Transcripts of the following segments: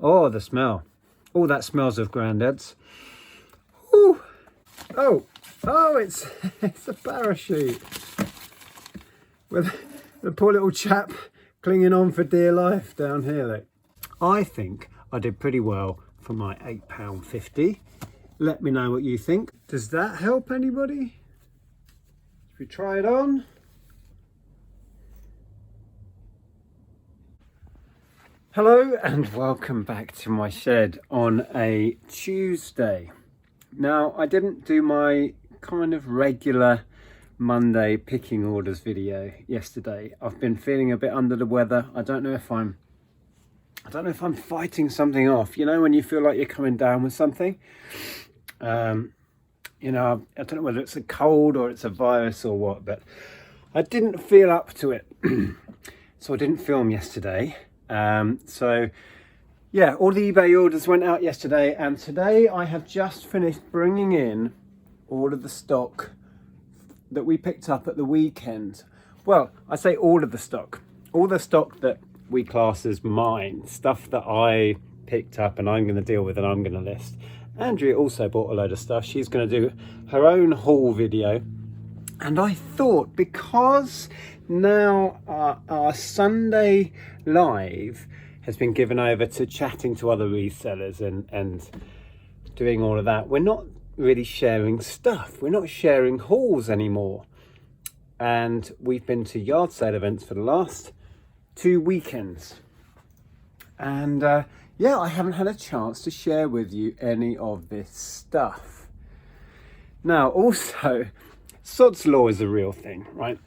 Oh, the smell. Oh, that smells of Grandad's. Ooh. Oh, it's it's a parachute with the poor little chap clinging on for dear life down here. Look. I think I did pretty well for my £8.50. Let me know what you think. Does that help anybody? Should we try it on? Hello and welcome back to my shed on a Tuesday. Now, I didn't do my kind of regular Monday picking orders video yesterday. I've been feeling a bit under the weather. I don't know if I'm fighting something off. You know, when you feel like you're coming down with something. You know, I don't know whether it's a cold or it's a virus or what, but I didn't feel up to it. So I didn't film yesterday. So yeah, all the eBay orders went out yesterday, and today I have just finished bringing in all of the stock that we picked up at the weekend. Well, I say all of the stock that we class as mine, stuff that I picked up and I'm going to deal with and I'm going to list. Andrea also bought a load of stuff. She's going to do her own haul video. And I thought, because now our Sunday live has been given over to chatting to other resellers and doing all of that, we're not really sharing stuff. We're not sharing hauls anymore. And we've been to yard sale events for the last 2 weekends. And yeah, I haven't had a chance to share with you any of this stuff. Now, also, Sod's Law is a real thing, right?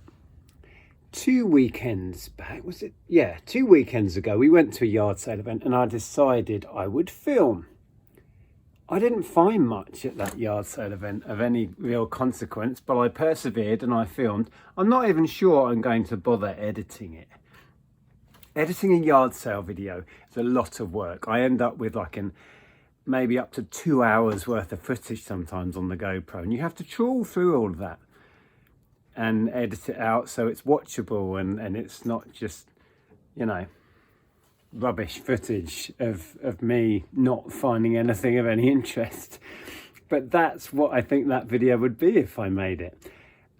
2 weekends back, was it? Yeah, 2 weekends ago, we went to a yard sale event and I decided I would film. I didn't find much at that yard sale event of any real consequence, but I persevered and I filmed. I'm not even sure I'm going to bother editing it. Editing a yard sale video is a lot of work. I end up with maybe up to 2 hours worth of footage sometimes on the GoPro, and you have to trawl through all of that and edit it out so it's watchable and it's not just, you know, rubbish footage of me not finding anything of any interest. But that's what I think that video would be if I made it.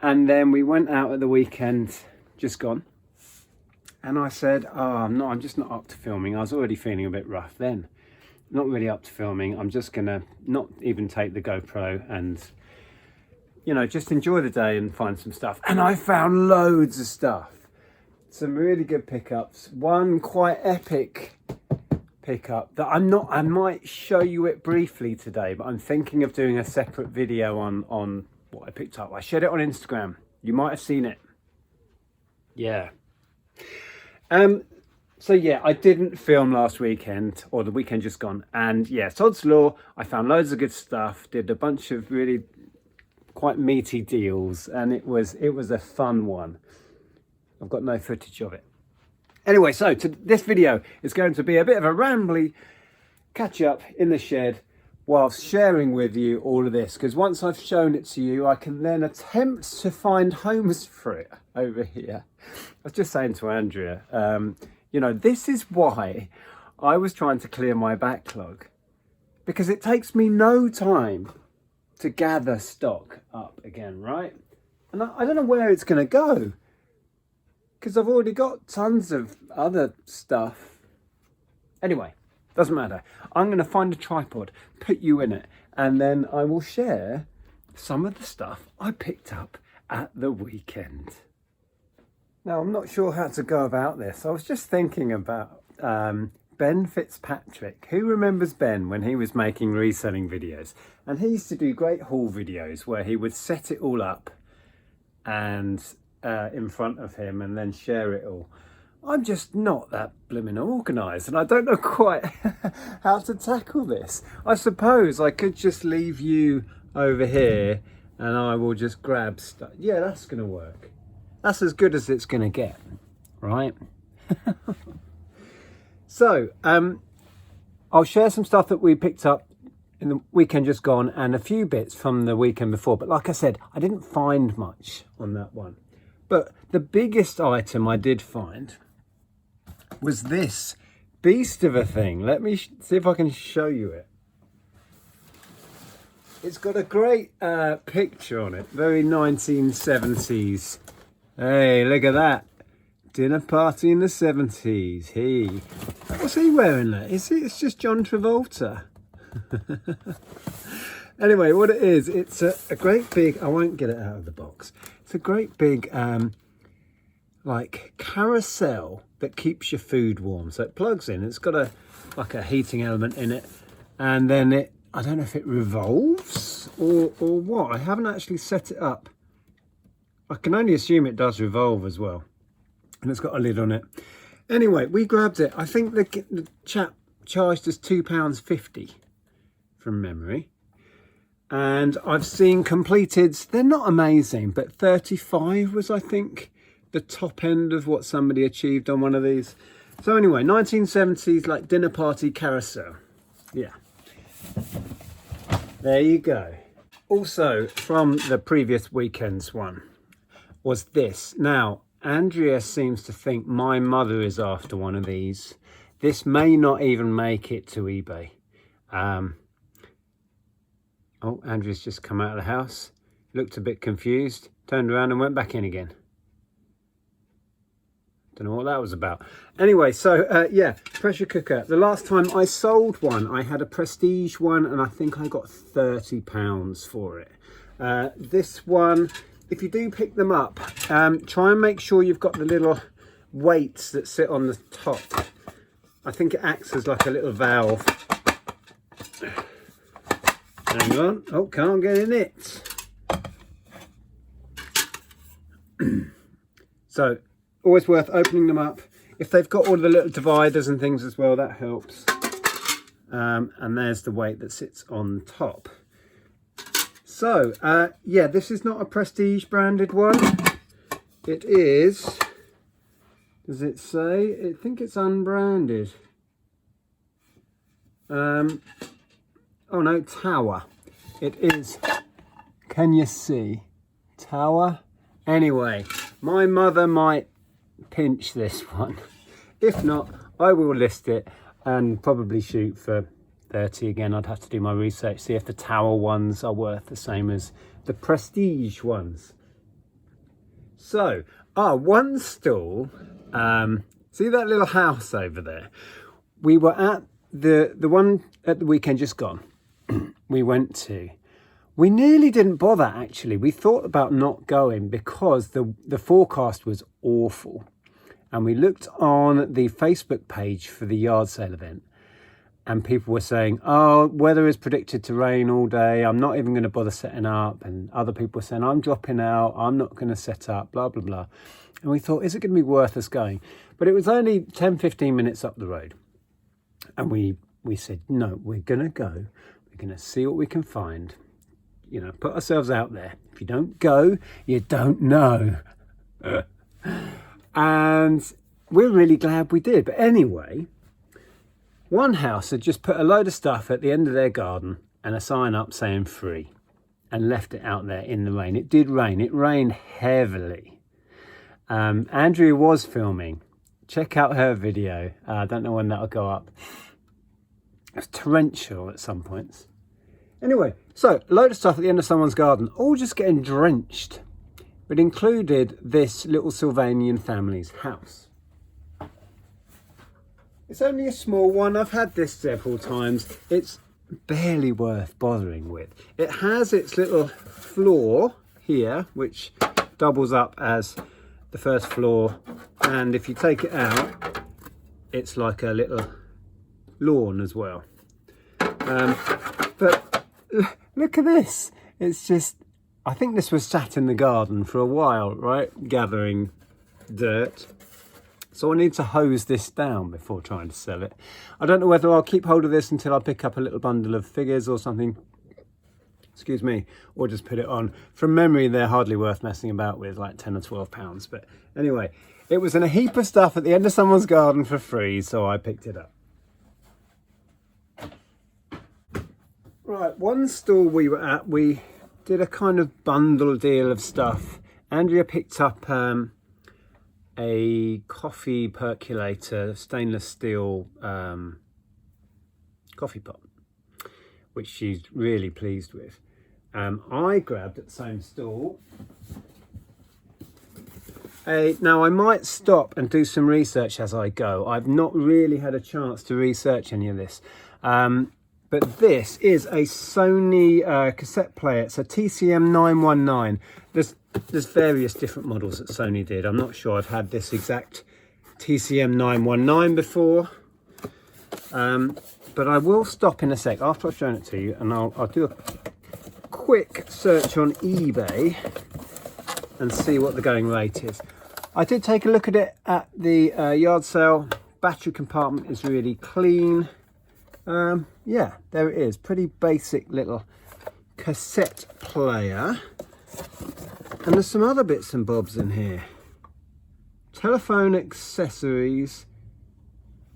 And then we went out at the weekend, just gone, and I said, I'm just not up to filming. I was already feeling a bit rough then. Not really up to filming. I'm just gonna not even take the GoPro and, you know, just enjoy the day and find some stuff. And I found loads of stuff. Some really good pickups. One quite epic pickup that I might show you it briefly today, but I'm thinking of doing a separate video on what I picked up. I shared it on Instagram. You might have seen it. Yeah. So yeah, I didn't film last weekend, or the weekend just gone. And yeah, Sod's Law, I found loads of good stuff, did a bunch of really quite meaty deals, and it was a fun one. I've got no footage of it. Anyway, so this video is going to be a bit of a rambly catch up in the shed whilst sharing with you all of this, because once I've shown it to you, I can then attempt to find homes for it over here. I was just saying to Andrea, you know, this is why I was trying to clear my backlog, because it takes me no time to gather stock up again, right? And I don't know where it's going to go, because I've already got tons of other stuff. Anyway, doesn't matter. I'm going to find a tripod, put you in it, and then I will share some of the stuff I picked up at the weekend. Now, I'm not sure how to go about this. I was just thinking about Ben Fitzpatrick. Who remembers Ben when he was making reselling videos? And he used to do great haul videos where he would set it all up and in front of him and then share it all. I'm just not that blooming organised, and I don't know quite how to tackle this. I suppose I could just leave you over here and I will just grab stuff. Yeah, that's going to work. That's as good as it's going to get, right? So, I'll share some stuff that we picked up in the weekend just gone and a few bits from the weekend before. But like I said, I didn't find much on that one. But the biggest item I did find was this beast of a thing. Let me see if I can show you it. It's got a great picture on it, very 1970s. Hey, look at that. Dinner party in the 70s. Hey, what's he wearing there? It's just John Travolta. Anyway, what it is, it's a great big, I won't get it out of the box. It's a great big, like carousel that keeps your food warm. So it plugs in, it's got like a heating element in it. And then it, I don't know if it revolves or what. I haven't actually set it up. I can only assume it does revolve as well. And it's got a lid on it. Anyway, we grabbed it. I think the chap charged us £2.50 from memory. And I've seen completed, they're not amazing, but 35 was, I think, the top end of what somebody achieved on one of these. So anyway, 1970s, like dinner party carousel. Yeah. There you go. Also, from the previous weekend's one, was this. Now, Andrea seems to think my mother is after one of these. This may not even make it to eBay. Oh, Andrea's just come out of the house, looked a bit confused, turned around and went back in again. Don't know what that was about. Anyway, so yeah, pressure cooker. The last time I sold one, I had a prestige one and I think I got £30 for it. This one, if you do pick them up, try and make sure you've got the little weights that sit on the top. I think it acts as like a little valve. Hang on. Oh, can't get in it. So, always worth opening them up. If they've got all the little dividers and things as well, that helps. And there's the weight that sits on top. So, yeah, this is not a prestige branded one. It is, does it say? I think it's unbranded. Oh no, Tower. It is, can you see? Tower? Anyway, my mother might pinch this one. If not, I will list it and probably shoot for 30 again. I'd have to do my research, see if the Tower ones are worth the same as the prestige ones. So, one stall, see that little house over there? We were at the one at the weekend just gone. We went to. We nearly didn't bother actually. We thought about not going because the forecast was awful. And we looked on the Facebook page for the yard sale event and people were saying, oh, weather is predicted to rain all day. I'm not even going to bother setting up. And other people were saying, I'm dropping out. I'm not going to set up, blah, blah, blah. And we thought, is it going to be worth us going? But it was only 10, 15 minutes up the road. And we said, no, we're going to go. We're going to see what we can find. You know, put ourselves out there. If you don't go, you don't know. And we're really glad we did. But anyway, one house had just put a load of stuff at the end of their garden and a sign up saying free and left it out there in the rain. It did rain. It rained heavily. Andrea was filming. Check out her video. I don't know when that'll go up. It was torrential at some points. Anyway, so a load of stuff at the end of someone's garden, all just getting drenched. It included this little Sylvanian family's house. It's only a small one. I've had this several times. It's barely worth bothering with. It has its little floor here, which doubles up as the first floor. And if you take it out, it's like a little lawn as well. But look at this. It's just, I think this was sat in the garden for a while, right? Gathering dirt. So I need to hose this down before trying to sell it. I don't know whether I'll keep hold of this until I pick up a little bundle of figures or something. Excuse me. Or just put it on. From memory, they're hardly worth messing about with, like 10 or 12 pounds. But anyway, it was in a heap of stuff at the end of someone's garden for free, so I picked it up. Right, one stall we were at, we did a kind of bundle deal of stuff. Andrea picked up a a coffee percolator, stainless steel coffee pot, which she's really pleased with. I grabbed at the same stall now I might stop and do some research as I go. I've not really had a chance to research any of this. But this is a Sony cassette player. It's a TCM 919. There's various different models that Sony did. I'm not sure I've had this exact TCM 919 before. But I will stop in a sec after I've shown it to you, and I'll do a quick search on eBay and see what the going rate is. I did take a look at it at the yard sale. Battery compartment is really clean. Yeah, there it is. Pretty basic little cassette player. And there's some other bits and bobs in here. Telephone accessories,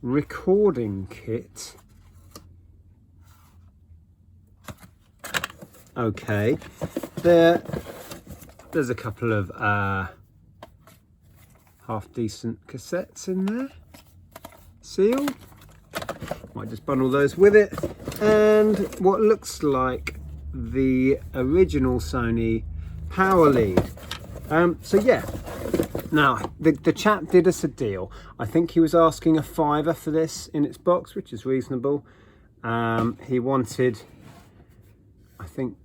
recording kit. Okay, there's a couple of half decent cassettes in there, sealed. Might just bundle those with it, and what looks like the original Sony power lead. So yeah, now the chap did us a deal. I think he was asking a £5 for this in its box, which is reasonable. He wanted, I think,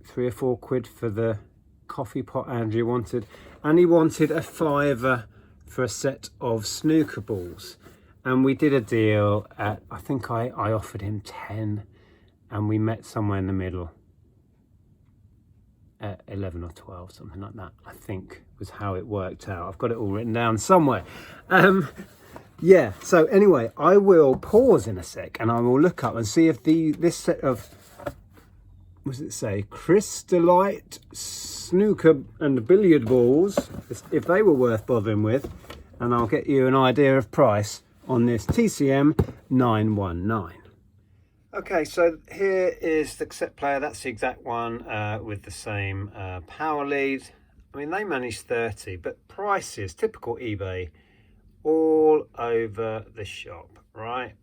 £3 or £4 for the coffee pot Andrea wanted, and he wanted a £5 for a set of snooker balls. And we did a deal at, I think I offered him 10, and we met somewhere in the middle at 11 or 12, something like that, I think was how it worked out. I've got it all written down somewhere. Yeah, so anyway, I will pause in a sec and I will look up and see if this set of, what does it say, crystallite snooker and billiard balls, if they were worth bothering with, and I'll get you an idea of price on this TCM 919. Okay, so here is the cassette player. That's the exact one with the same power lead. I mean, they managed 30, but prices, typical eBay, all over the shop, right?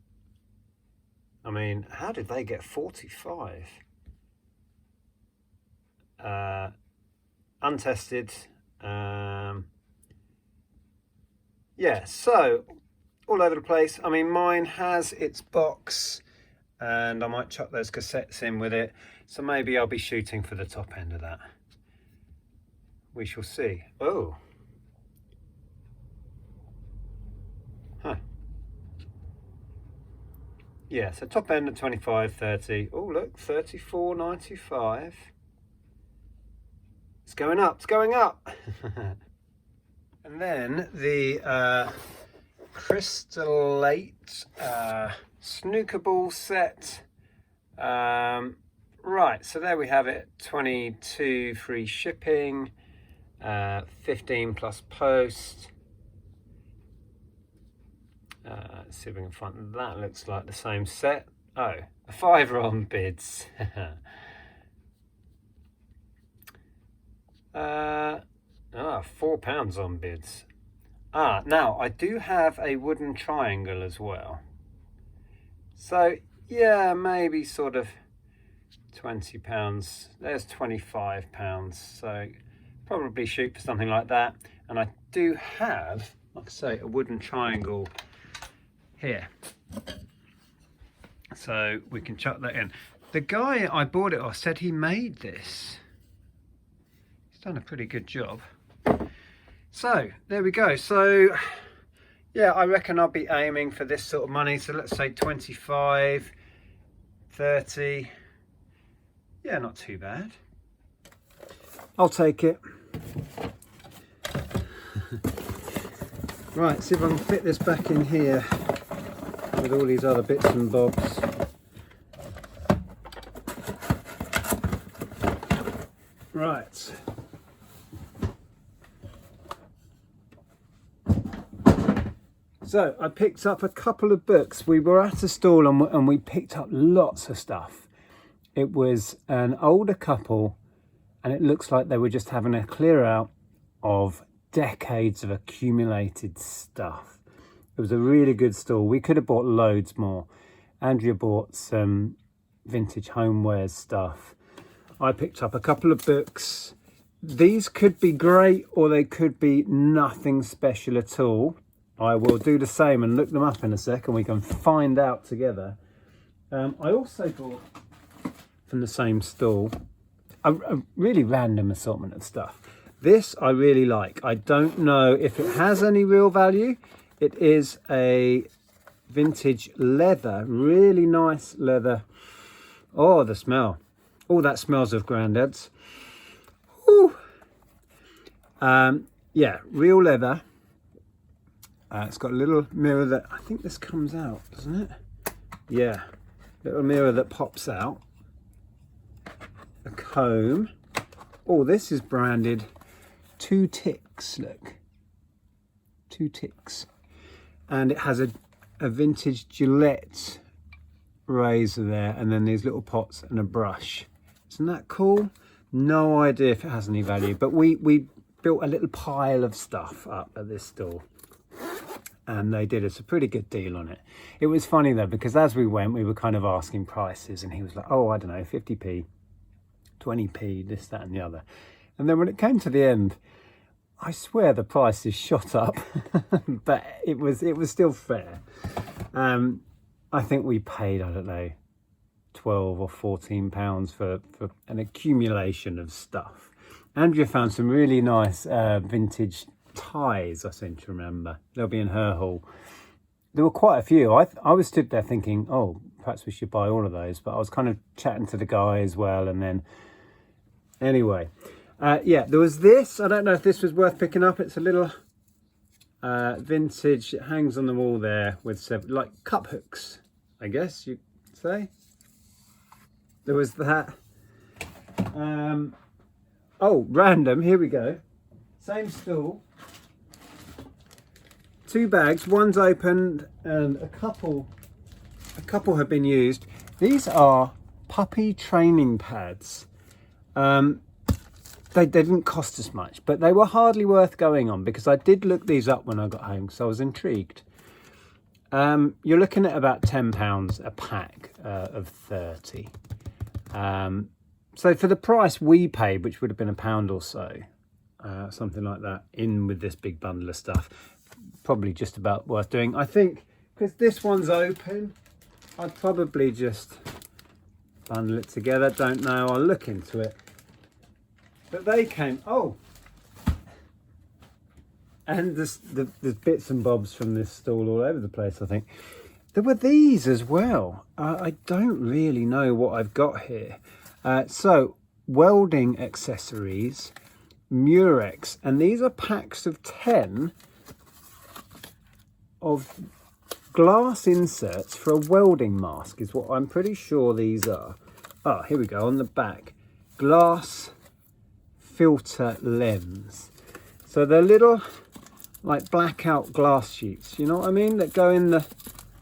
I mean, how did they get 45? Untested. Yeah, so all over the place. I mean, mine has its box, and I might chuck those cassettes in with it, so maybe I'll be shooting for the top end of that. We shall see. Oh, huh. Yeah, so top end of 25, 30. Oh look, 34.95. It's going up, it's going up. And then the crystallite snooker ball set. Right, so there we have it. 22 free shipping, 15 plus post. Let's see if we can find that. Looks like the same set. Oh, a £5 on bids. £4 on bids. Now I do have a wooden triangle as well. So yeah, maybe sort of £20. There's £25. So probably shoot for something like that. And I do have, like I say, a wooden triangle here. So we can chuck that in. The guy I bought it off said he made this. He's done a pretty good job. So there we go. So yeah, I reckon I'll be aiming for this sort of money. So let's say 25, 30. Yeah, not too bad. I'll take it. Right, see if I can fit this back in here with all these other bits and bobs. Right. So I picked up a couple of books. We were at a stall and we picked up lots of stuff. It was an older couple, and it looks like they were just having a clear out of decades of accumulated stuff. It was a really good stall. We could have bought loads more. Andrea bought some vintage homeware stuff. I picked up a couple of books. These could be great or they could be nothing special at all. I will do the same and look them up in a second. We can find out together. I also bought from the same stall a really random assortment of stuff. This I really like. I don't know if it has any real value. It is a vintage leather, really nice leather. Oh, the smell. Oh, that smells of granddad's. Ooh. Yeah, real leather. It's got a little mirror that, I think this comes out, doesn't it? Yeah, little mirror that pops out. A comb. Oh, this is branded 2 ticks, look. 2 ticks. And it has a vintage Gillette razor there, and then these little pots and a brush. Isn't that cool? No idea if it has any value, but we built a little pile of stuff up at this store, and they did us a pretty good deal on it. It was funny though, because as we went, we were kind of asking prices, and he was like, oh, I don't know, 50p, 20p, this, that, and the other. And then when it came to the end, I swear the prices shot up, but it was still fair. I think we paid, I don't know, 12 or 14 pounds for an accumulation of stuff. Andrea found some really nice vintage ties, I seem to remember. They'll be in her haul. There were quite a few. I was stood there thinking, oh, perhaps we should buy all of those, but I was kind of chatting to the guy as well, and then anyway. Yeah, there was this. I don't know if this was worth picking up. It's a little vintage. It hangs on the wall there with like cup hooks, I guess you'd say. There was that. Oh, random. Here we go. Same stool. 2 bags. One's opened, and a couple have been used. These are puppy training pads. They didn't cost us much, but they were hardly worth going on, because I did look these up when I got home, so I was intrigued. You're looking at about £10 a pack of 30. So for the price we paid, which would have been £1 or so, something like that, in with this big bundle of stuff, probably just about worth doing. I think because this one's open, I'd probably just bundle it together. Don't know, I'll look into it. But they came, oh, and there's bits and bobs from this stall all over the place, I think. There were these as well. I don't really know what I've got here. So, welding accessories, Murex, and these are packs of 10 of glass inserts for a welding mask, is what I'm pretty sure these are. Oh, here we go, on the back. Glass filter lens. So they're little, like, blackout glass sheets, you know what I mean? That go in the,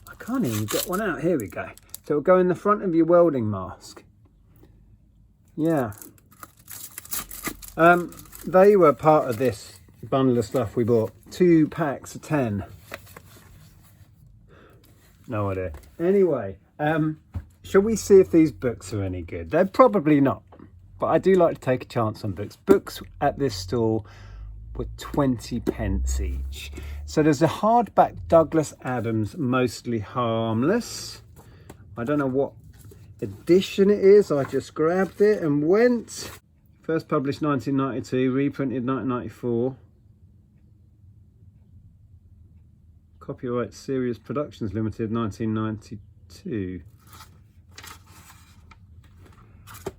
I can't even get one out, here we go. So it'll go in the front of your welding mask. Yeah. They were part of this bundle of stuff we bought. 2 packs of 10. No idea. Anyway, shall we see if these books are any good? They're probably not, but I do like to take a chance on books. Books at this store were 20p each. So there's a hardback Douglas Adams, Mostly Harmless. I don't know what edition it is. I just grabbed it and went. First published 1992, reprinted 1994. Copyright Serious Productions Limited, 1992.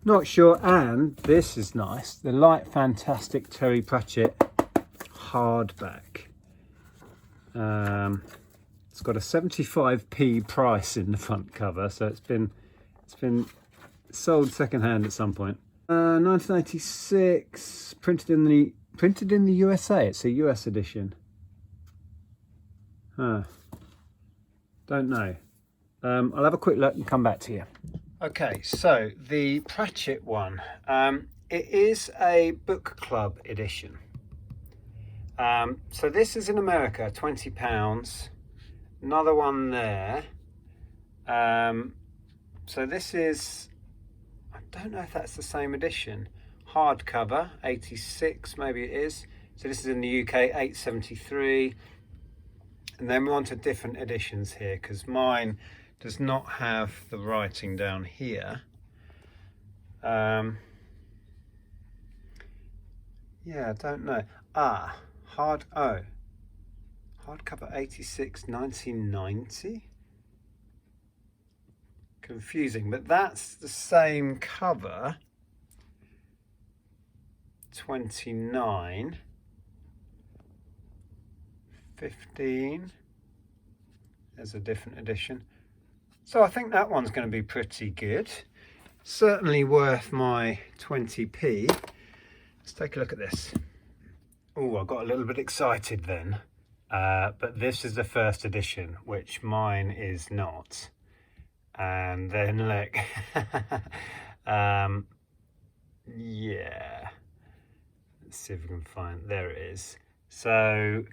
Not sure. And this is nice, the Light Fantastic Terry Pratchett hardback. It's got a 75p price in the front cover, so it's been sold secondhand at some point. 1986, printed in the USA. It's a US edition. Huh. Don't know. I'll have a quick look and come back to you. Okay, so the Pratchett one, it is a book club edition. So this is in America, £20. Another one there. So this is, I don't know if that's the same edition. Hardcover, 86, maybe it is. So this is in the UK, 8.73. And then we wanted different editions here because mine does not have the writing down here. Yeah, I don't know. Hardcover 86, 1990. Confusing, but that's the same cover. 29, 15. There's a different edition. So I think that one's going to be pretty good. Certainly worth my 20p. Let's take a look at this. Oh, I got a little bit excited then. But this is the first edition, which mine is not. And then look. Yeah. Let's see if we can find, there it is. So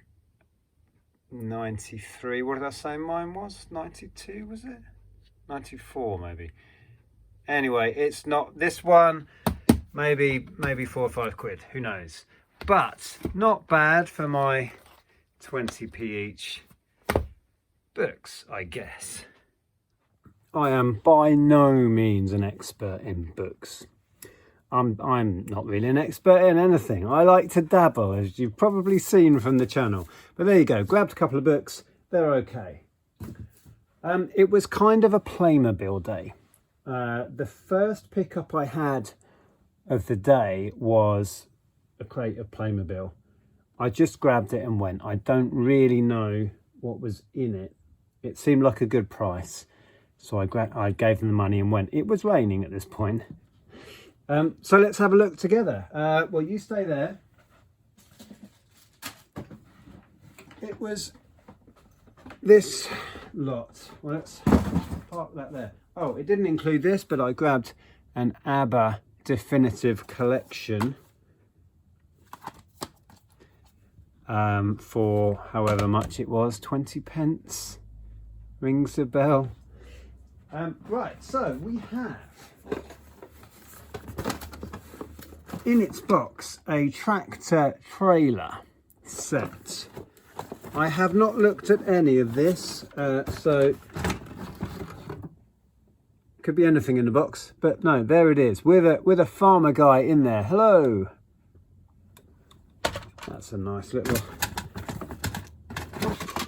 93, what did I say mine was? 92, was it? 94 maybe. Anyway, it's not this one. Maybe 4 or 5 quid, who knows? But not bad for my 20p each books, I guess. I am by no means an expert in books. I'm not really an expert in anything. I like to dabble, as you've probably seen from the channel. But there you go, grabbed a couple of books, they're okay. It was kind of a Playmobil day. The first pickup I had of the day was a crate of Playmobil. I just grabbed it and went. I don't really know what was in it. It seemed like a good price. So I gave them the money and went. It was raining at this point. So let's have a look together. Well, you stay there. It was this lot. Well, let's park that there. Oh, it didn't include this, but I grabbed an ABBA definitive collection for however much it was, 20p. Rings a bell. Right, so we have in its box a tractor trailer set. I have not looked at any of this, so could be anything in the box, but no, there it is with a farmer guy in there. Hello. That's a nice little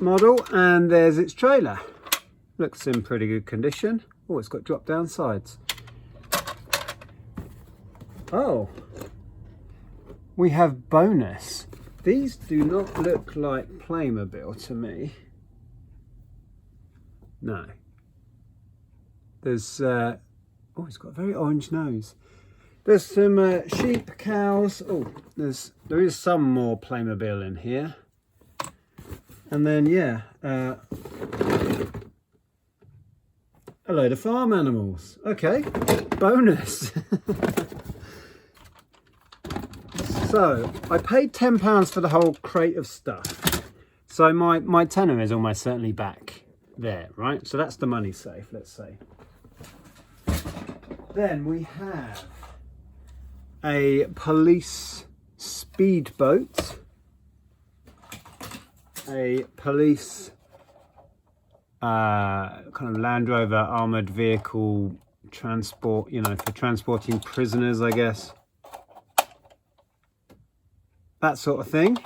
model, and there's its trailer. Looks in pretty good condition. Oh, it's got drop down sides. Oh, we have bonus. These do not look like Playmobil to me. No. There's, oh, it's got a very orange nose. There's some sheep, cows. Oh, there is some more Playmobil in here. And then, yeah, a load of farm animals. Okay, bonus. So I paid £10 for the whole crate of stuff. So my tenner is almost certainly back there, right? So that's the money safe, let's say. Then we have a police speedboat, a police kind of Land Rover armoured vehicle transport, you know, for transporting prisoners, I guess. That sort of thing.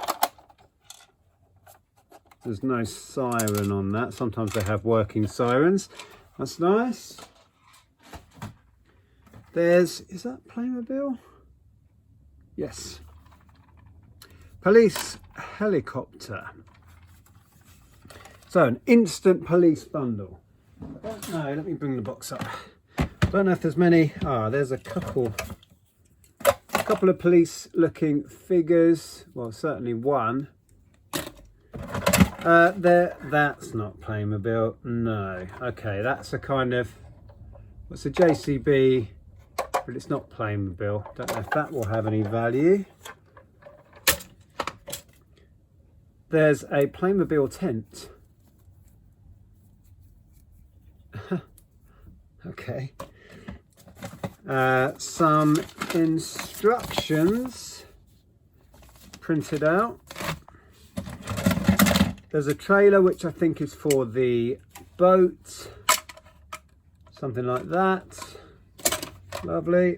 There's no siren on that. Sometimes they have working sirens. That's nice. Is that Playmobil? Yes. Police helicopter. So an instant police bundle. I don't know, let me bring the box up. I don't know if there's many. There's a couple of police looking figures. Well, certainly one. That's not Playmobil. No. Okay, that's a kind of, what's a JCB, but it's not Playmobil. Don't know if that will have any value. there's a Playmobil tent. Okay. Some instructions printed out. There's a trailer which I think is for the boat, something like that. Lovely.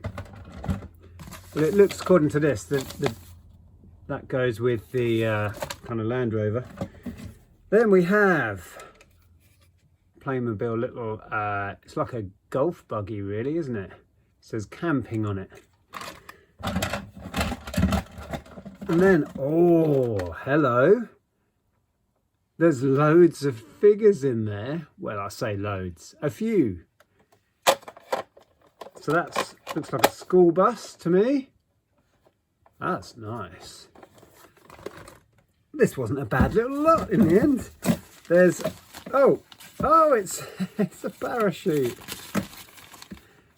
Well, it looks, according to this, that goes with the kind of Land Rover. Then we have Playmobil little, it's like a golf buggy really, isn't it? It says camping on it. And then, oh, hello. There's loads of figures in there. Well, I say loads, a few. So that looks like a school bus to me. That's nice. This wasn't a bad little lot in the end. There's, oh, it's a parachute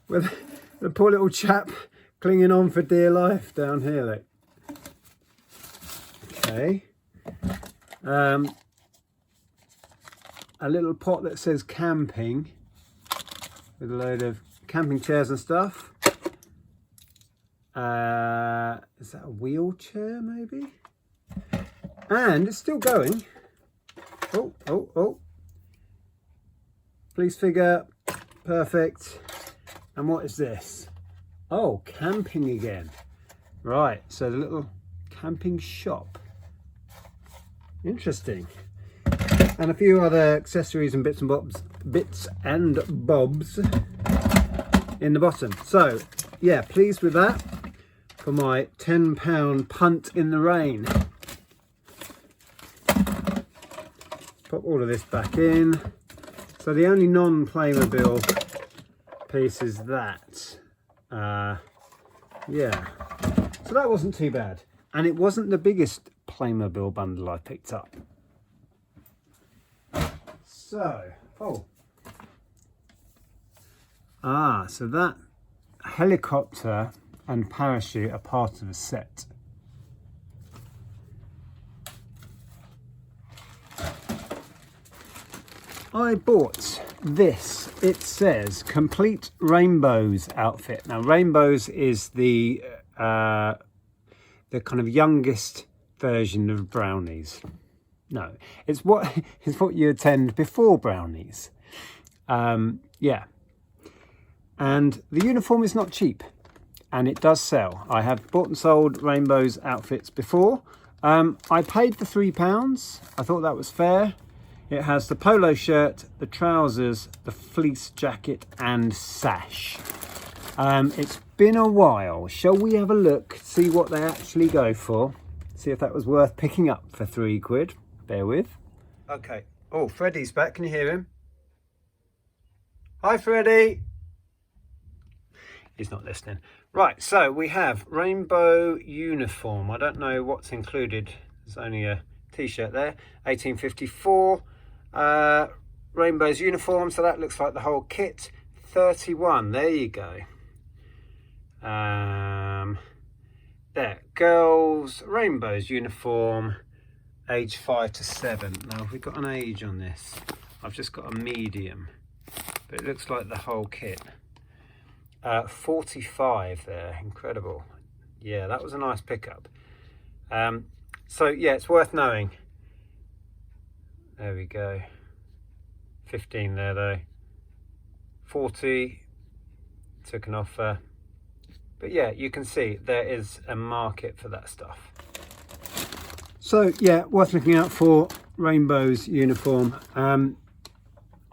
with the poor little chap clinging on for dear life down here. Look. Okay. A little pot that says camping with a load of camping chairs and stuff. Is that a wheelchair maybe? And it's still going. Oh. Police figure, perfect. And what is this? Oh, camping again. Right, so the little camping shop. Interesting. And a few other accessories and bits and bobs in the bottom. So yeah, pleased with that for my £10 punt in the rain. Pop all of this back in. So the only non-Playmobil piece is that. Yeah, so that wasn't too bad, and it wasn't the biggest Playmobil bundle I picked up. So, so that helicopter and parachute are part of a set. I bought this. It says complete Rainbows outfit. Now Rainbows is the kind of youngest version of brownies. No, it's what you attend before brownies. Yeah, and the uniform is not cheap, and it does sell. I have bought and sold Rainbows outfits before. I paid the £3. I thought that was fair. It has the polo shirt, the trousers, the fleece jacket and sash. It's been a while. Shall we have a look, see what they actually go for? See if that was worth picking up for £3. Bear with. Okay. Oh, Freddie's back. Can you hear him? Hi, Freddie. He's not listening. Right, so we have rainbow uniform. I don't know what's included. There's only a t-shirt there. 1854. Rainbow's uniform, so that looks like the whole kit. 31, there you go. There, girls, Rainbow's uniform, age 5 to 7. Now, have we got an age on this? I've just got a medium, but it looks like the whole kit. 45 there, incredible. Yeah, that was a nice pickup. So yeah, it's worth knowing. There we go. 15 there though. 40, took an offer. But yeah, you can see there is a market for that stuff. So yeah, worth looking out for. Rainbow's uniform.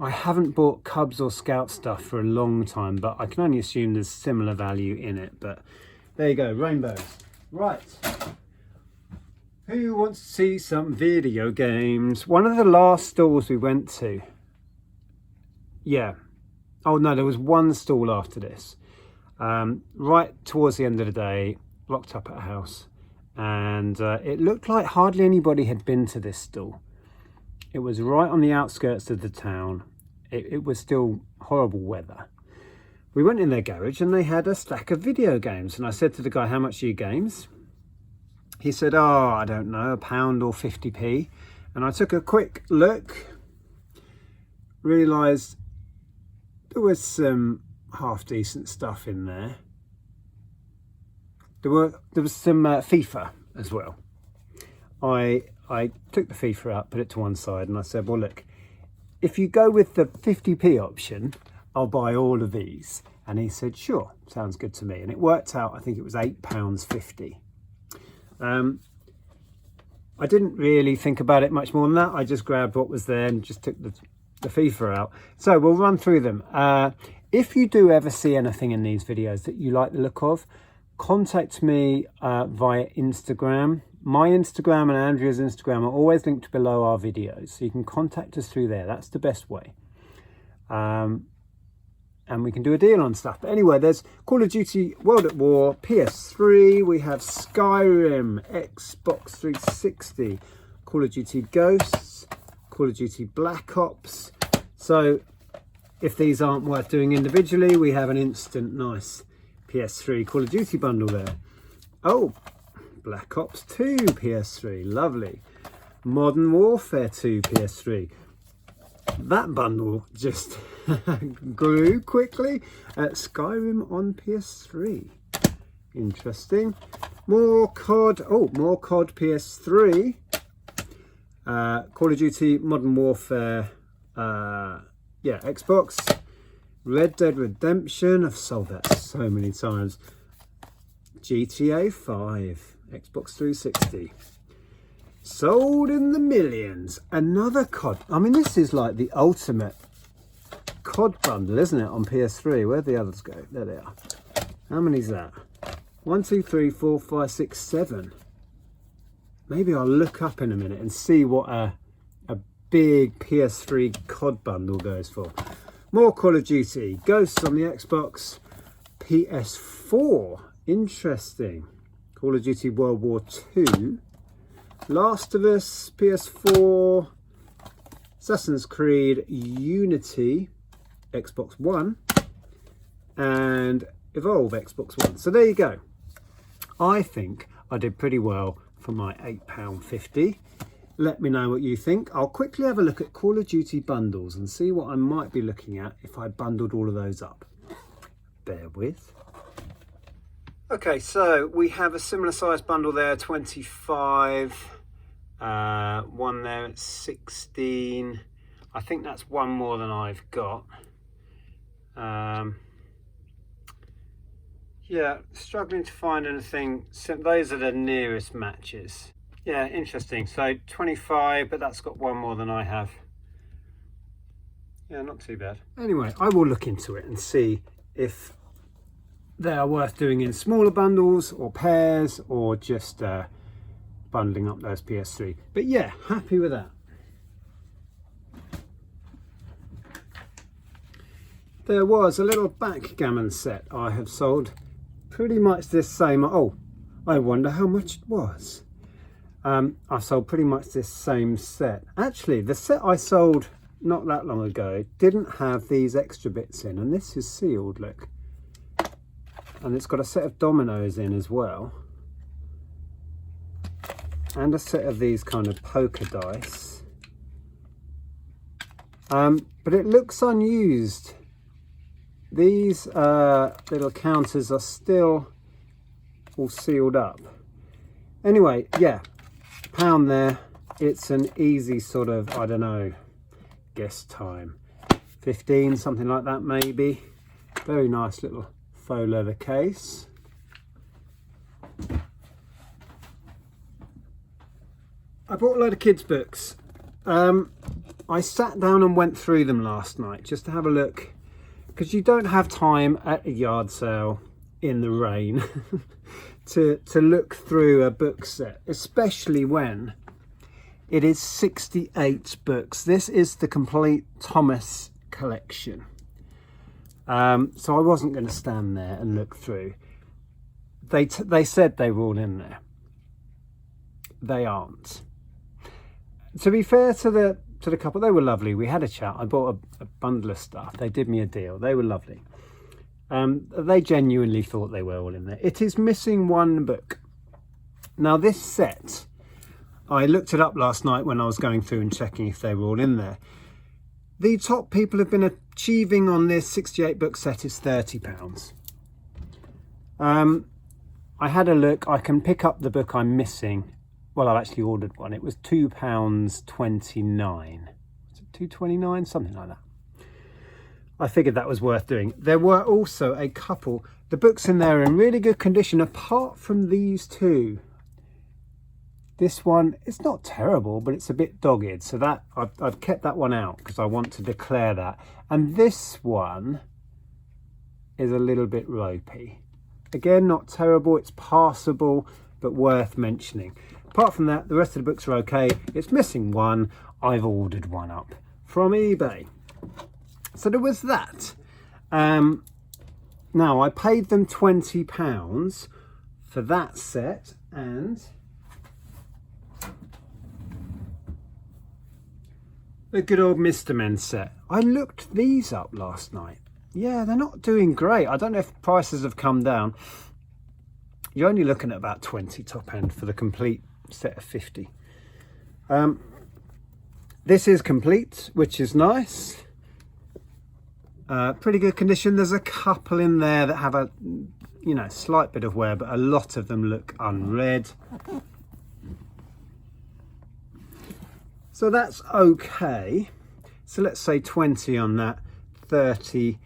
I haven't bought Cubs or Scout stuff for a long time, but I can only assume there's similar value in it. But there you go, Rainbows. Right. Who wants to see some video games? One of the last stalls we went to. Yeah. Oh no, there was one stall after this. Right towards the end of the day, locked up at a house. And it looked like hardly anybody had been to this stall. It was right on the outskirts of the town. It was still horrible weather. We went in their garage and they had a stack of video games. And I said to the guy, how much are your games? he said, oh, I don't know, £1 or 50p. And I took a quick look, realised there was some half decent stuff in there. There was some FIFA as well. I took the FIFA out, put it to one side, and I said, well, look, if you go with the 50p option, I'll buy all of these. And he said, sure, sounds good to me. And it worked out, I think it was £8.50. I didn't really think about it much more than that. I just grabbed what was there and just took the FIFA out. So we'll run through them. If you do ever see anything in these videos that you like the look of, contact me via Instagram. My Instagram and Andrea's Instagram are always linked below our videos, so you can contact us through there. That's the best way. And we can do a deal on stuff. But anyway, there's Call of Duty World at War, PS3, we have Skyrim, Xbox 360, Call of Duty Ghosts, Call of Duty Black Ops. So if these aren't worth doing individually, we have an instant nice PS3 Call of Duty bundle there. Oh, Black Ops 2 PS3, lovely. Modern Warfare 2 PS3. That bundle just grew quickly. Skyrim on PS3. Interesting. More COD. Oh, more COD PS3. Call of Duty Modern Warfare. Yeah, Xbox. Red Dead Redemption. I've sold that so many times. GTA 5. Xbox 360. Sold in the millions. Another COD. I mean, this is like the ultimate COD bundle, isn't it, on PS3? Where'd the others go? There they are. How many's that? 1, 2, 3, 4, 5, 6, 7. Maybe I'll look up in a minute and see what a big PS3 COD bundle goes for. More Call of Duty. Ghosts on the Xbox. PS4. Interesting. Call of Duty World War 2. Last of Us, PS4, Assassin's Creed Unity, Xbox One, and Evolve, Xbox One. So there you go. I think I did pretty well for my £8.50. Let me know what you think. I'll quickly have a look at Call of Duty bundles and see what I might be looking at if I bundled all of those up. Bear with. Okay, so we have a similar size bundle there, 25. One there at 16. I think that's one more than I've got. Yeah, struggling to find anything. So those are the nearest matches. Yeah, interesting. So 25, but that's got one more than I have. Yeah, not too bad. Anyway, I will look into it and see if they are worth doing in smaller bundles or pairs or just bundling up those PS3. But yeah, happy with that. There was a little backgammon set I have sold pretty much this same. Oh, I wonder how much it was. I sold pretty much this same set. Actually, the set I sold not that long ago didn't have these extra bits in, and this is sealed, look. And it's got a set of dominoes in as well. And a set of these kind of poker dice. But it looks unused. These little counters are still all sealed up. Anyway, yeah, £1 there. It's an easy sort of, I don't know, guess time. 15, something like that maybe. Very nice little faux leather case. I bought a load of kids' books. I sat down and went through them last night just to have a look, because you don't have time at a yard sale in the rain to look through a book set, especially when it is 68 books. This is the complete Thomas collection. So I wasn't going to stand there and look through. They said they were all in there. They aren't. To be fair to the couple, they were lovely. We had a chat. I bought a bundle of stuff. They did me a deal. They were lovely. They genuinely thought they were all in there. It is missing one book. Now this set, I looked it up last night when I was going through and checking if they were all in there. The top people have been achieving on this 68 book set is £30. I had a look. I can pick up the book I'm missing. Well, I've actually ordered one. It was £2.29. Was it £2.29? Something like that. I figured that was worth doing. There were also a couple. The books in there are in really good condition, apart from these two. This one, it's not terrible, but it's a bit dogged. So that I've kept that one out because I want to declare that. And this one is a little bit ropey. Again, not terrible. It's passable, but worth mentioning. Apart from that, the rest of the books are okay. It's missing one. I've ordered one up from eBay. So there was that. Now, I paid them £20 for that set, and the good old Mr. Men set. I looked these up last night. Yeah, they're not doing great. I don't know if prices have come down. You're only looking at about 20 top end for the complete set of 50. This is complete, which is nice. Pretty good condition. There's a couple in there that have a, slight bit of wear, but a lot of them look unread. So that's okay. So let's say 20 on that, 30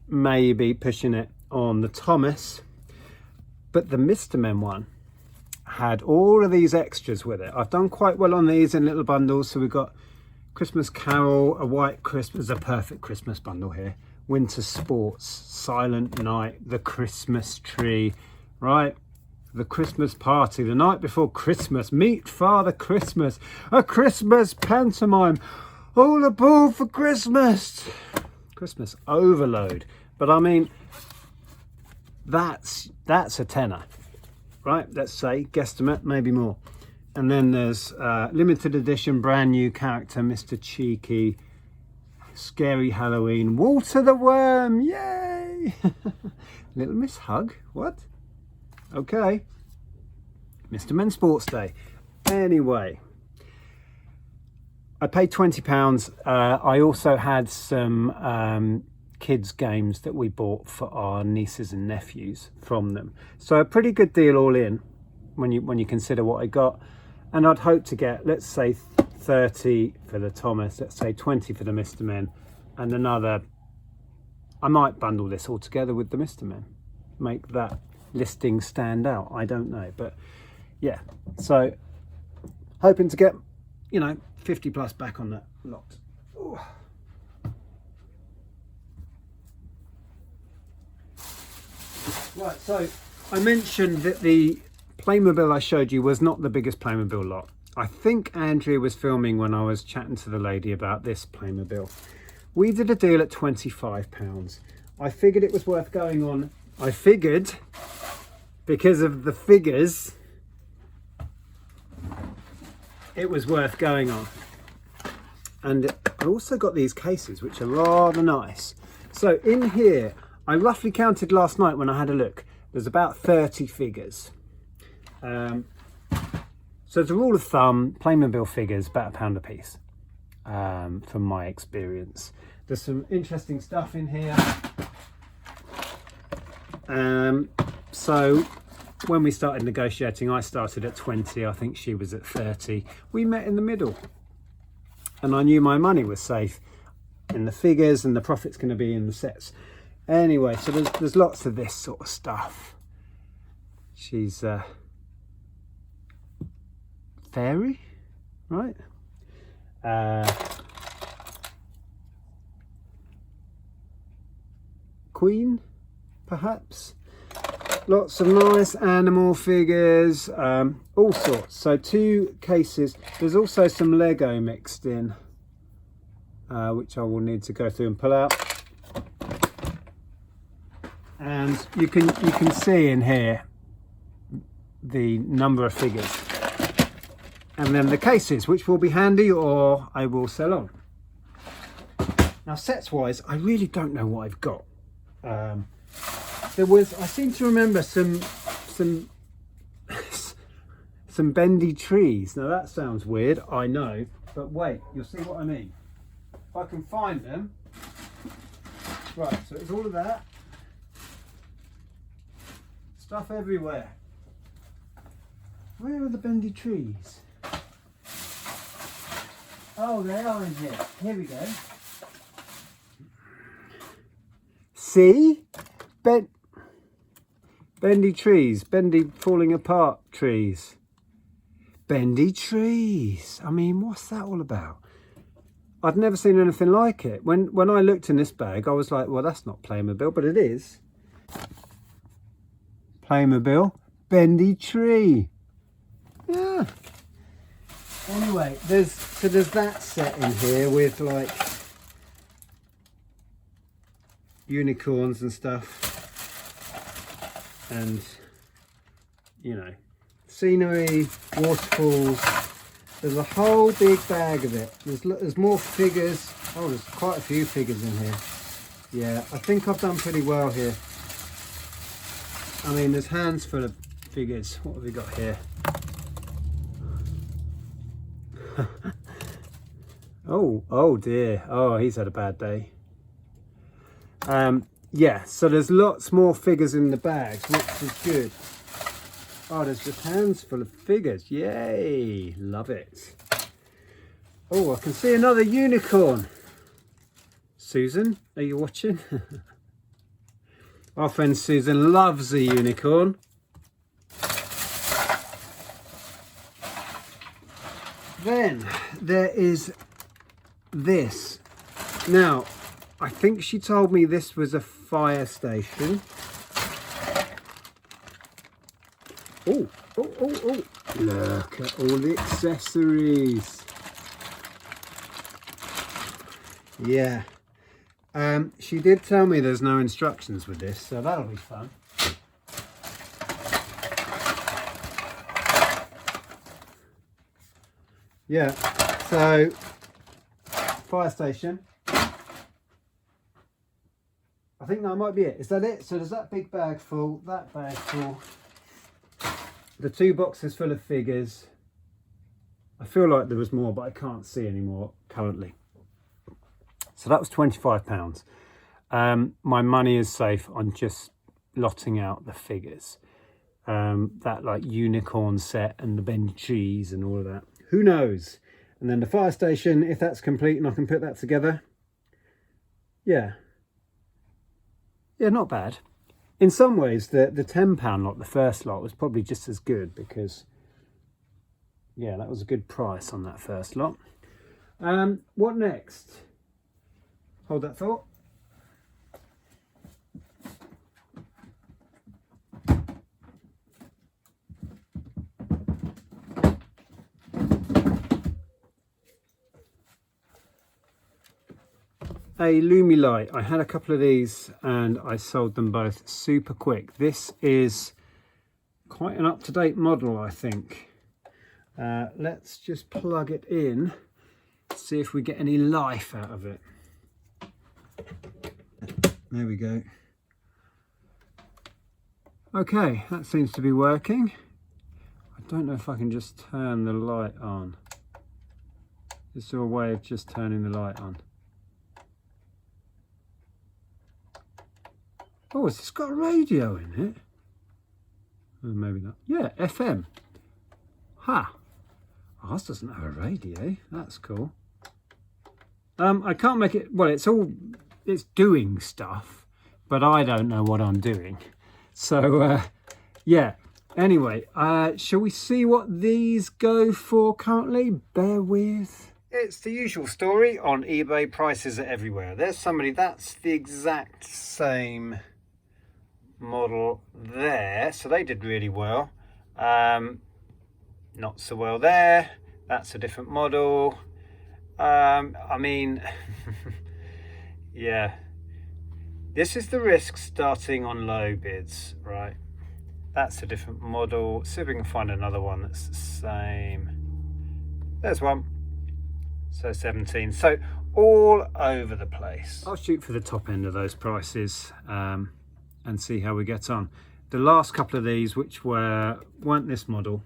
maybe pushing it on the Thomas. But the Mr. Men one had all of these extras with it. I've done quite well on these in little bundles. So we've got Christmas Carol, a White Christmas, a perfect Christmas bundle here. Winter Sports, Silent Night, The Christmas Tree, right? The Christmas Party, the night before Christmas, Meet Father Christmas, a Christmas pantomime, all aboard for Christmas. Christmas overload. But I mean, that's a tenner, right? Let's say, guesstimate, maybe more. And then there's limited edition, brand new character, Mr. Cheeky, Scary Halloween, Walter the Worm, yay! Little Miss Hug, what? Okay. Mr. Men Sports Day. Anyway, I paid £20. I also had some kids games that we bought for our nieces and nephews from them. So a pretty good deal all in when you consider what I got. And I'd hope to get, let's say 30 for the Thomas, let's say 20 for the Mr. Men, and another, I might bundle this all together with the Mr. Men, make that listing stand out. I don't know, but yeah, so hoping to get 50 plus back on that lot. Ooh. Right, so I mentioned that the Playmobil I showed you was not the biggest Playmobil lot. I think Andrea was filming when I was chatting to the lady about this Playmobil. We did a deal at £25. I figured it was worth going on. I figured, because of the figures, it was worth going on. And I also got these cases, which are rather nice. So in here, I roughly counted last night when I had a look. There's about 30 figures. So as a rule of thumb, Playmobil figures about £1 a piece, from my experience. There's some interesting stuff in here. So when we started negotiating, I started at 20, I think she was at 30. We met in the middle, and I knew my money was safe in the figures and the profit's going to be in the sets. Anyway, so there's lots of this sort of stuff. She's fairy, right? Queen, perhaps. Lots of nice animal figures, all sorts. So 2 cases. There's also some Lego mixed in, which I will need to go through and pull out. And you can see in here the number of figures, and then the cases, which will be handy or I will sell on. Now sets wise, I really don't know what I've got. I seem to remember some some bendy trees. Now that sounds weird, I know, but wait, you'll see what I mean. If I can find them. Right, so it's all of that. Stuff everywhere. Where are the bendy trees? Oh, they are in here. Here we go. See? Bendy trees, bendy falling apart trees. Bendy trees. I mean, what's that all about? I've never seen anything like it. When I looked in this bag, I was like, well, that's not Playmobil, but it is. Playmobil, bendy tree. Yeah. Anyway, there's that set in here with like unicorns and stuff, and you know, scenery, waterfalls. There's a whole big bag of it. There's more figures. Oh, there's quite a few figures in here. Yeah, I think I've done pretty well here. I mean, there's hands full of figures. What have we got here? Oh dear. Oh, he's had a bad day. Yeah, so there's lots more figures in the bags, which is good. Oh, there's just hands full of figures. Yay, love it. Oh, I can see another unicorn. Susan, are you watching? Our friend Susan loves a unicorn. Then there is this. Now, I think she told me this was a fire station. Oh. Look at all the accessories. Yeah. She did tell me there's no instructions with this, so that'll be fun. Yeah, so fire station. I think that might be it. Is that it? So there's that big bag full, that bag full. The two boxes full of figures. I feel like there was more, but I can't see any more currently. So that was £25. My money is safe on just lotting out the figures. That like unicorn set and the bendy trees and all of that. Who knows? And then the fire station, if that's complete and I can put that together. Yeah. Yeah, not bad. In some ways, the £10 lot, the first lot, was probably just as good because, yeah, that was a good price on that first lot. What next? Hold that thought. A Lumi light. I had a couple of these and I sold them both super quick. This is quite an up-to-date model, I think. Let's just plug it in, see if we get any life out of it. There we go. Okay, that seems to be working. I don't know if I can just turn the light on. Is there a way of just turning the light on? Oh, has this got a radio in it? Oh, maybe not. Yeah, FM. Ha! Oh, this doesn't have a radio. That's cool. I can't make it... Well, it's doing stuff, but I don't know what I'm doing. So, yeah. Anyway, shall we see what these go for currently? Bear with. It's the usual story on eBay. Prices are everywhere. There's somebody, that's the exact same model there, so they did really well. Not so well there. That's a different model. I mean, yeah, this is the risk starting on low bids, right? That's a different model. See if we can find another one that's the same. There's one. So 17. So all over the place. I'll shoot for the top end of those prices and see how we get on. The last couple of these, which weren't this model,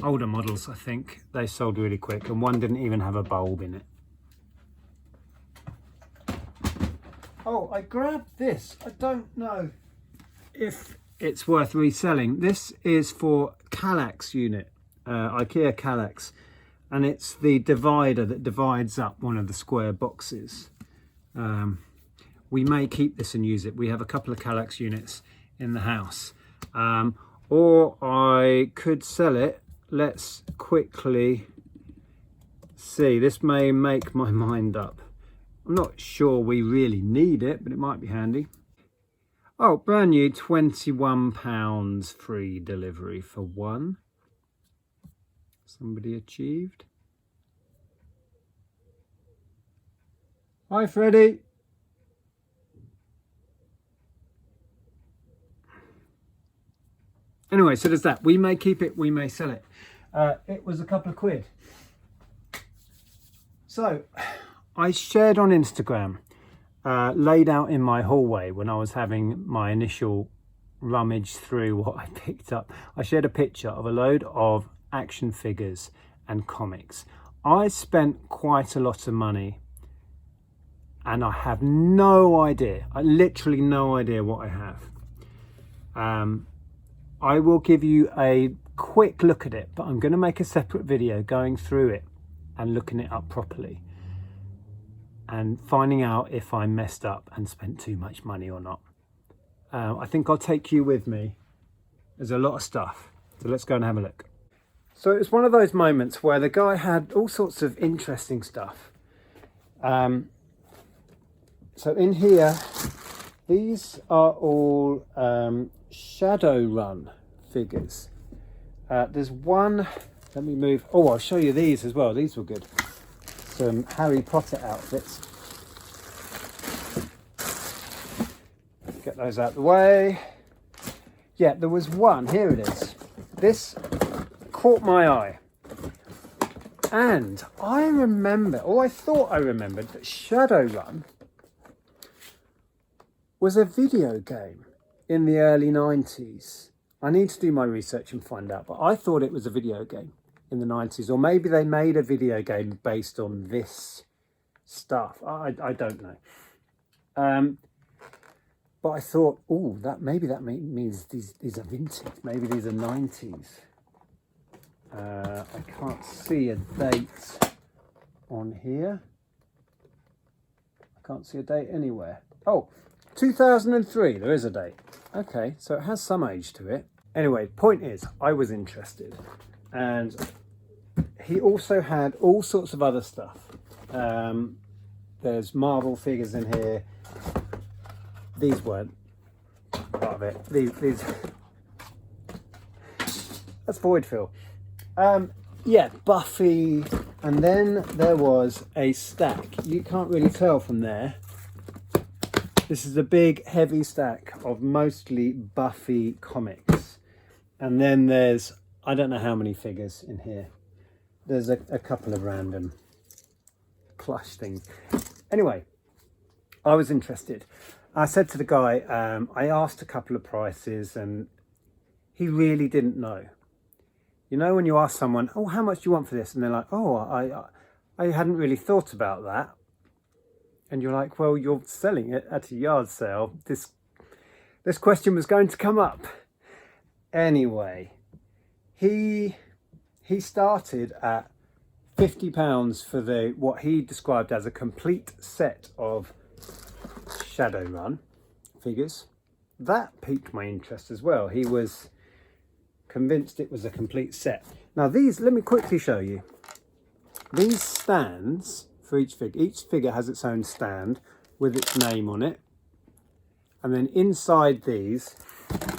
older models, I think. They sold really quick, and one didn't even have a bulb in it. Oh, I grabbed this. I don't know if it's worth reselling. This is for Kallax unit, IKEA Kallax, and it's the divider that divides up one of the square boxes. We may keep this and use it. We have a couple of Kallax units in the house, or I could sell it. Let's quickly see. This may make my mind up. I'm not sure we really need it, but it might be handy. Oh, brand new, £21 free delivery for one. Somebody achieved. Hi, Freddie. Anyway, so there's that. We may keep it, we may sell it. It was a couple of quid. So, I shared on Instagram, laid out in my hallway when I was having my initial rummage through what I picked up. I shared a picture of a load of action figures and comics. I spent quite a lot of money, and I have no idea, literally no idea what I have. I will give you a quick look at it, but I'm going to make a separate video going through it and looking it up properly and finding out if I messed up and spent too much money or not. I think I'll take you with me. There's a lot of stuff, so let's go and have a look. So it's one of those moments where the guy had all sorts of interesting stuff. So in here, these are all Shadowrun figures. There's one, let me move, oh, I'll show you these as well. These were good. Some Harry Potter outfits. Get those out of the way. Yeah, there was one, here it is. This caught my eye. And I remember, or I thought I remembered, that Shadowrun was a video game in the early 90s. I need to do my research and find out, but I thought it was a video game in the 90s, or maybe they made a video game based on this stuff. I don't know. But I thought, oh, maybe that means these are vintage. Maybe these are 90s. I can't see a date on here. I can't see a date anywhere. Oh, 2003, there is a date. Okay, so it has some age to it. Anyway, point is, I was interested. And he also had all sorts of other stuff. There's Marvel figures in here. These weren't part of it. These that's void fill. Yeah, Buffy, and then there was a stack. You can't really tell from there. This is a big, heavy stack of mostly Buffy comics. And then there's, I don't know how many figures in here. There's a couple of random plush things. Anyway, I was interested. I said to the guy, I asked a couple of prices and he really didn't know. You know, when you ask someone, oh, how much do you want for this? And they're like, oh, I hadn't really thought about that. And you're like, well, you're selling it at a yard sale. This question was going to come up. Anyway, he started at £50 for what he described as a complete set of Shadowrun figures. That piqued my interest as well. He was convinced it was a complete set. Now these, let me quickly show you. These stands for each figure has its own stand with its name on it. And then inside these,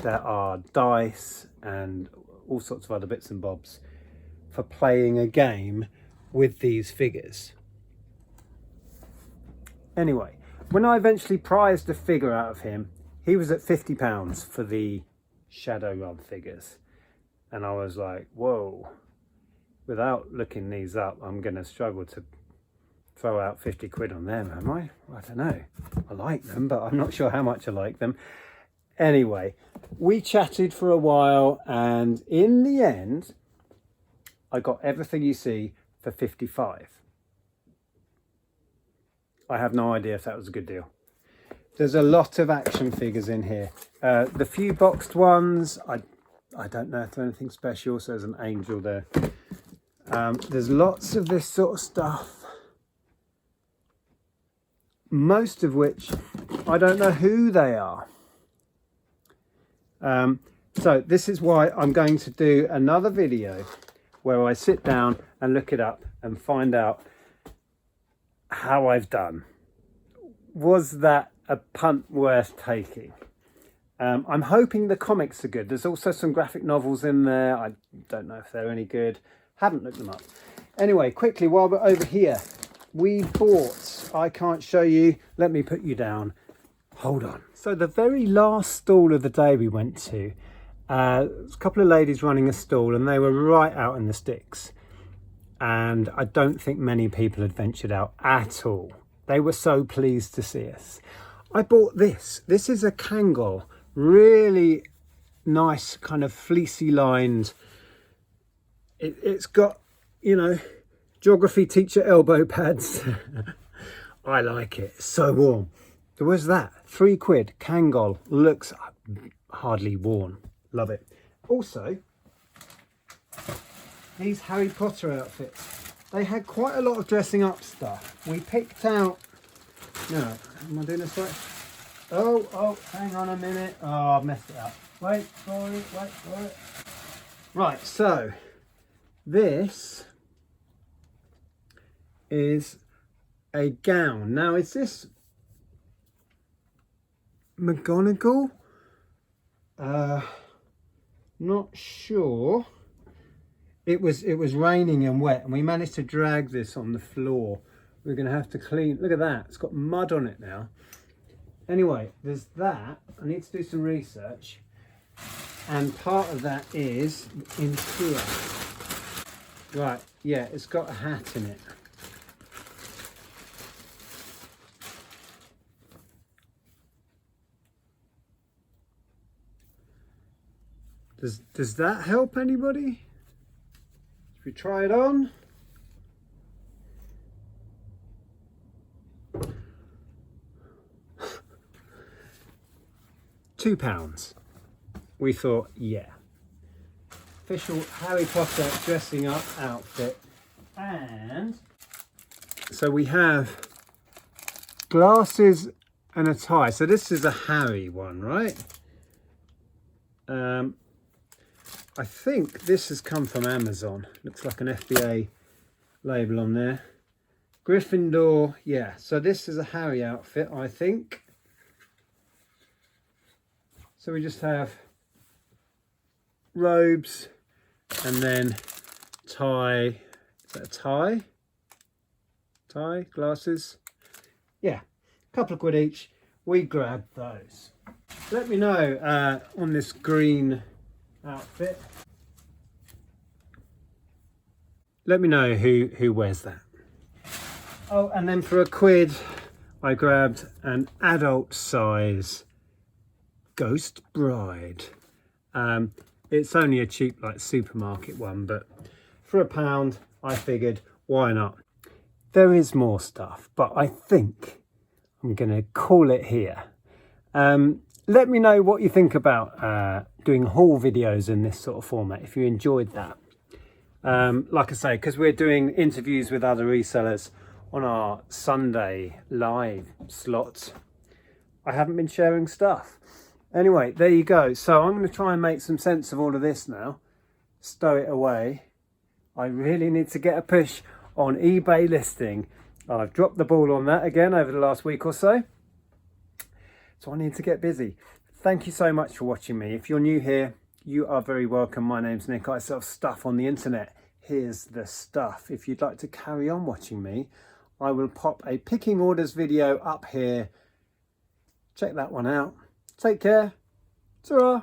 there are dice and all sorts of other bits and bobs for playing a game with these figures. Anyway, when I eventually prized a figure out of him, he was at £50 for the Shadowrun figures. And I was like, whoa, without looking these up, I'm going to struggle to throw out 50 quid on them, am I? I don't know. I like them, but I'm not sure how much I like them. Anyway, we chatted for a while, and in the end, I got everything you see for 55. I have no idea if that was a good deal. There's a lot of action figures in here. The few boxed ones, I don't know if they're anything special. So there's an angel there. There's lots of this sort of stuff. Most of which I don't know who they are. So this is why I'm going to do another video where I sit down and look it up and find out how I've done. Was that a punt worth taking? I'm hoping the comics are good. There's also some graphic novels in there. I don't know if they're any good. Haven't looked them up. Anyway, quickly, while we're over here, we bought, I can't show you, let me put you down. Hold on. So the very last stall of the day we went to, there's a couple of ladies running a stall and they were right out in the sticks. And I don't think many people had ventured out at all. They were so pleased to see us. I bought this. This is a Kangol. Really nice, kind of fleecy lined. It's got, you know, geography teacher elbow pads. I like it. It's so warm. So where's that? £3. Kangol. Looks hardly worn. Love it. Also, these Harry Potter outfits. They had quite a lot of dressing up stuff. We picked out... No, am I doing this right? Oh, hang on a minute. Oh, I've messed it up. Wait for it. Right, so this is a gown. Now, is this McGonagall? Not sure. It was raining and wet, and we managed to drag this on the floor. We're going to have to clean. Look at that. It's got mud on it now. Anyway, there's that. I need to do some research. And part of that is in here. Right, yeah, it's got a hat in it. Does that help anybody? Should we try it on? £2. We thought, yeah. Official Harry Potter dressing up outfit. And so we have glasses and a tie. So this is a Harry one, right? I think this has come from Amazon. Looks like an FBA label on there. Gryffindor, yeah. So this is a Harry outfit, I think. So we just have robes and then tie. Is that a tie? Tie, glasses. Yeah, a couple of quid each. We grabbed those. Let me know on this green outfit. Let me know who wears that. Oh, and then for a quid, I grabbed an adult size Ghost Bride. It's only a cheap like supermarket one, but for £1 I figured why not. There is more stuff, but I think I'm gonna call it here. Let me know what you think about doing haul videos in this sort of format, if you enjoyed that. Like I say, because we're doing interviews with other resellers on our Sunday live slots, I haven't been sharing stuff. Anyway, there you go. So I'm going to try and make some sense of all of this now. Stow it away. I really need to get a push on eBay listing. I've dropped the ball on that again over the last week or so. So I need to get busy. Thank you so much for watching me. If you're new here, you are very welcome. My name's Nick. I sell stuff on the internet. Here's the stuff. If you'd like to carry on watching me, I will pop a picking orders video up here. Check that one out. Take care. Ta-ra.